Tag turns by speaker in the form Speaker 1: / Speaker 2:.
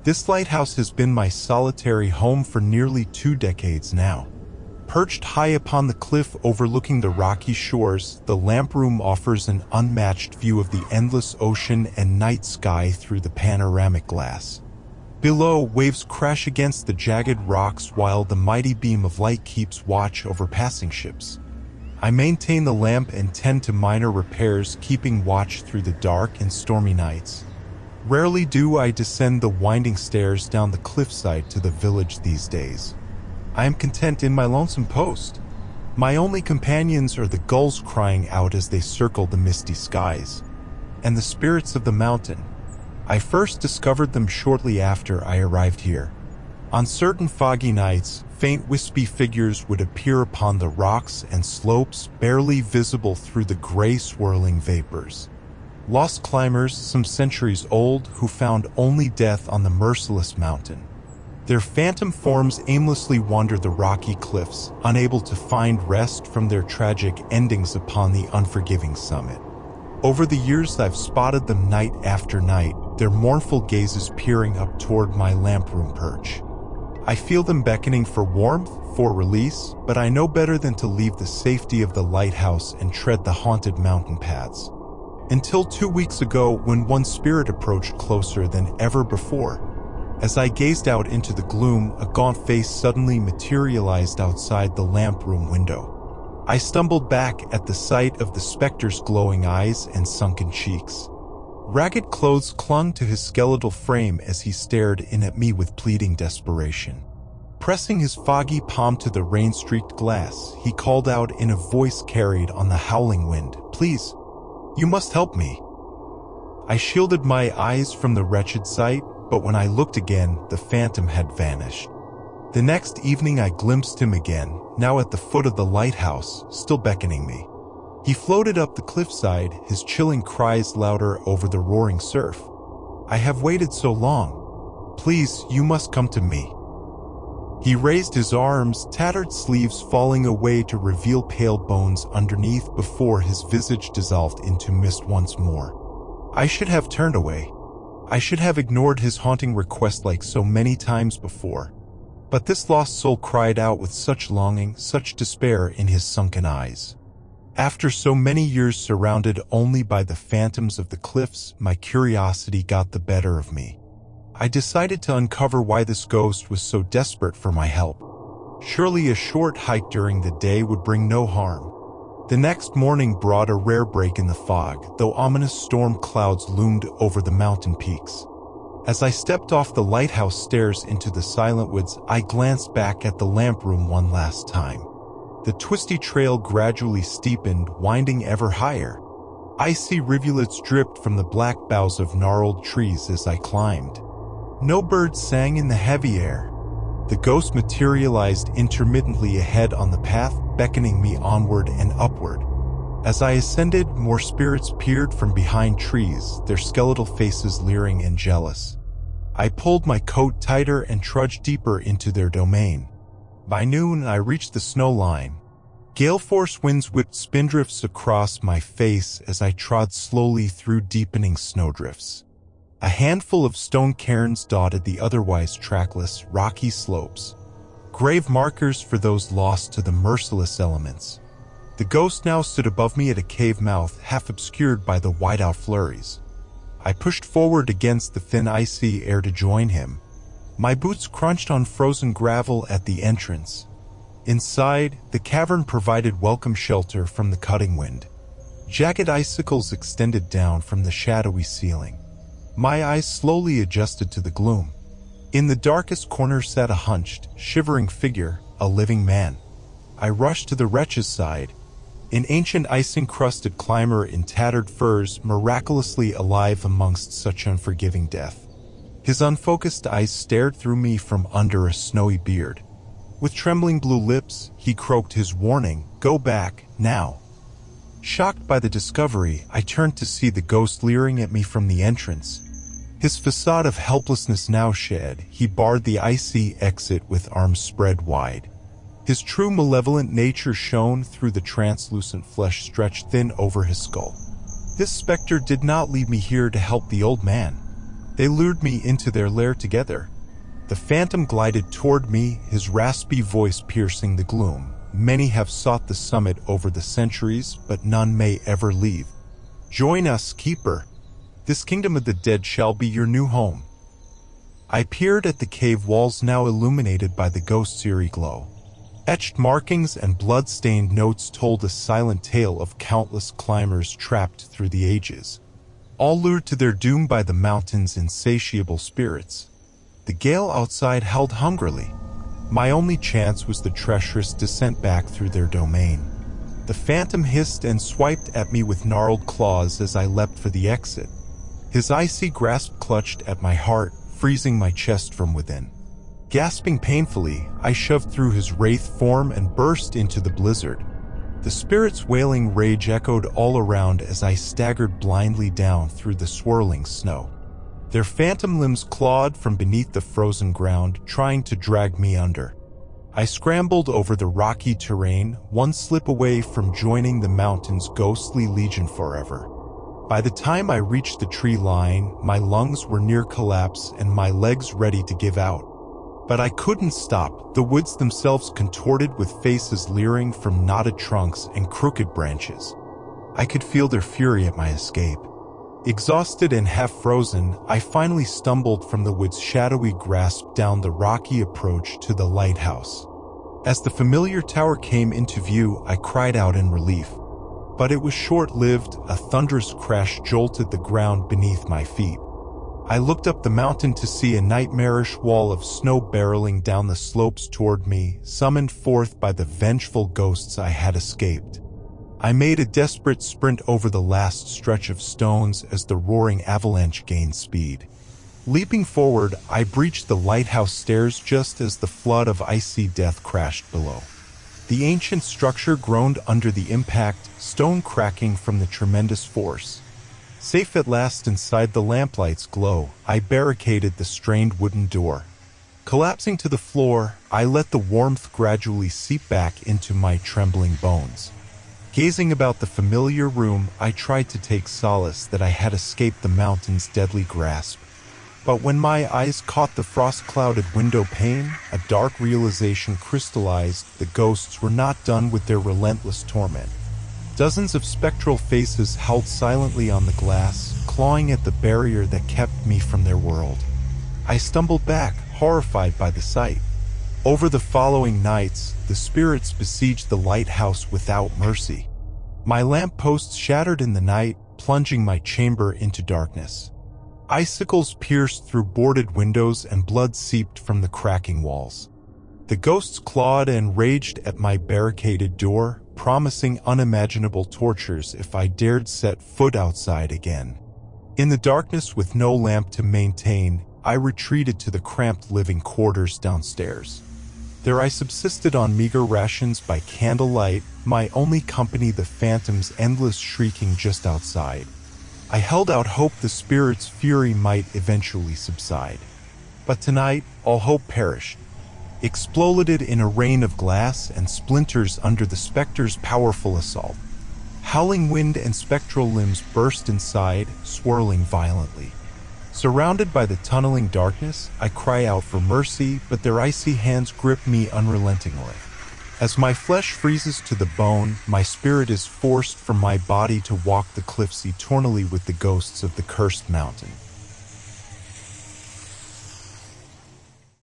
Speaker 1: This lighthouse has been my solitary home for nearly 2 decades now. Perched high upon the cliff overlooking the rocky shores, the lamp room offers an unmatched view of the endless ocean and night sky through the panoramic glass. Below, waves crash against the jagged rocks while the mighty beam of light keeps watch over passing ships. I maintain the lamp and tend to minor repairs, keeping watch through the dark and stormy nights. Rarely do I descend the winding stairs down the cliffside to the village these days. I am content in my lonesome post. My only companions are the gulls crying out as they circle the misty skies, and the spirits of the mountain. I first discovered them shortly after I arrived here. On certain foggy nights, faint wispy figures would appear upon the rocks and slopes, barely visible through the gray swirling vapors. Lost climbers, some centuries old, who found only death on the merciless mountain. Their phantom forms aimlessly wander the rocky cliffs, unable to find rest from their tragic endings upon the unforgiving summit. Over the years I've spotted them night after night, their mournful gazes peering up toward my lamp room perch. I feel them beckoning for warmth, for release, but I know better than to leave the safety of the lighthouse and tread the haunted mountain paths. Until 2 weeks ago, when one spirit approached closer than ever before. As I gazed out into the gloom, a gaunt face suddenly materialized outside the lamp room window. I stumbled back at the sight of the specter's glowing eyes and sunken cheeks. Ragged clothes clung to his skeletal frame as he stared in at me with pleading desperation. Pressing his foggy palm to the rain-streaked glass, he called out in a voice carried on the howling wind, "Please, you must help me." I shielded my eyes from the wretched sight, but when I looked again, the phantom had vanished. The next evening I glimpsed him again, now at the foot of the lighthouse, still beckoning me. He floated up the cliffside, his chilling cries louder over the roaring surf. "I have waited so long. Please, you must come to me." He raised his arms, tattered sleeves falling away to reveal pale bones underneath before his visage dissolved into mist once more. I should have turned away. I should have ignored his haunting request like so many times before. But this lost soul cried out with such longing, such despair in his sunken eyes. After so many years surrounded only by the phantoms of the cliffs, my curiosity got the better of me. I decided to uncover why this ghost was so desperate for my help. Surely a short hike during the day would bring no harm. The next morning brought a rare break in the fog, though ominous storm clouds loomed over the mountain peaks. As I stepped off the lighthouse stairs into the silent woods, I glanced back at the lamp room one last time. The twisty trail gradually steepened, winding ever higher. Icy rivulets dripped from the black boughs of gnarled trees as I climbed. No birds sang in the heavy air. The ghost materialized intermittently ahead on the path, beckoning me onward and upward. As I ascended, more spirits peered from behind trees, their skeletal faces leering and jealous. I pulled my coat tighter and trudged deeper into their domain. By noon, I reached the snow line. Gale-force winds whipped spindrifts across my face as I trod slowly through deepening snowdrifts. A handful of stone cairns dotted the otherwise trackless, rocky slopes, grave markers for those lost to the merciless elements. The ghost now stood above me at a cave mouth, half obscured by the whiteout flurries. I pushed forward against the thin icy air to join him. My boots crunched on frozen gravel at the entrance. Inside, the cavern provided welcome shelter from the cutting wind. Jagged icicles extended down from the shadowy ceiling. My eyes slowly adjusted to the gloom. In the darkest corner sat a hunched, shivering figure, a living man. I rushed to the wretch's side. An ancient ice-encrusted climber in tattered furs, miraculously alive amongst such unforgiving death. His unfocused eyes stared through me from under a snowy beard. With trembling blue lips, he croaked his warning, "Go back, now." Shocked by the discovery, I turned to see the ghost leering at me from the entrance. His facade of helplessness now shed, he barred the icy exit with arms spread wide. His true malevolent nature shone through the translucent flesh stretched thin over his skull. This specter did not lead me here to help the old man. They lured me into their lair together. The phantom glided toward me, his raspy voice piercing the gloom. Many have sought the summit over the centuries, but none may ever leave. Join us, Keeper. This kingdom of the dead shall be your new home. I peered at the cave walls now illuminated by the ghost's eerie glow. Etched markings and blood-stained notes told a silent tale of countless climbers trapped through the ages, all lured to their doom by the mountain's insatiable spirits. The gale outside held hungrily. My only chance was the treacherous descent back through their domain. The phantom hissed and swiped at me with gnarled claws as I leapt for the exit. His icy grasp clutched at my heart, freezing my chest from within. Gasping painfully, I shoved through his wraith form and burst into the blizzard. The spirit's wailing rage echoed all around as I staggered blindly down through the swirling snow. Their phantom limbs clawed from beneath the frozen ground, trying to drag me under. I scrambled over the rocky terrain, one slip away from joining the mountain's ghostly legion forever. By the time I reached the tree line, my lungs were near collapse and my legs ready to give out. But I couldn't stop. The woods themselves contorted with faces leering from knotted trunks and crooked branches. I could feel their fury at my escape. Exhausted and half-frozen, I finally stumbled from the wood's shadowy grasp down the rocky approach to the lighthouse. As the familiar tower came into view, I cried out in relief. But it was short-lived. A thunderous crash jolted the ground beneath my feet. I looked up the mountain to see a nightmarish wall of snow barreling down the slopes toward me, summoned forth by the vengeful ghosts I had escaped. I made a desperate sprint over the last stretch of stones as the roaring avalanche gained speed. Leaping forward, I breached the lighthouse stairs just as the flood of icy death crashed below. The ancient structure groaned under the impact, stone cracking from the tremendous force. Safe at last inside the lamplight's glow, I barricaded the strained wooden door. Collapsing to the floor, I let the warmth gradually seep back into my trembling bones. Gazing about the familiar room, I tried to take solace that I had escaped the mountain's deadly grasp. But when my eyes caught the frost-clouded window pane, a dark realization crystallized: the ghosts were not done with their relentless torment. Dozens of spectral faces howled silently on the glass, clawing at the barrier that kept me from their world. I stumbled back, horrified by the sight. Over the following nights, the spirits besieged the lighthouse without mercy. My lampposts shattered in the night, plunging my chamber into darkness. Icicles pierced through boarded windows and blood seeped from the cracking walls. The ghosts clawed and raged at my barricaded door, promising unimaginable tortures if I dared set foot outside again. In the darkness, with no lamp to maintain, I retreated to the cramped living quarters downstairs. There I subsisted on meager rations by candlelight, my only company the phantom's endless shrieking just outside. I held out hope the spirit's fury might eventually subside. But tonight, all hope perished. Exploded in a rain of glass and splinters under the specter's powerful assault. Howling wind and spectral limbs burst inside, swirling violently. Surrounded by the tunneling darkness, I cry out for mercy, but their icy hands grip me unrelentingly. As my flesh freezes to the bone, my spirit is forced from my body to walk the cliffs eternally with the ghosts of the cursed mountain.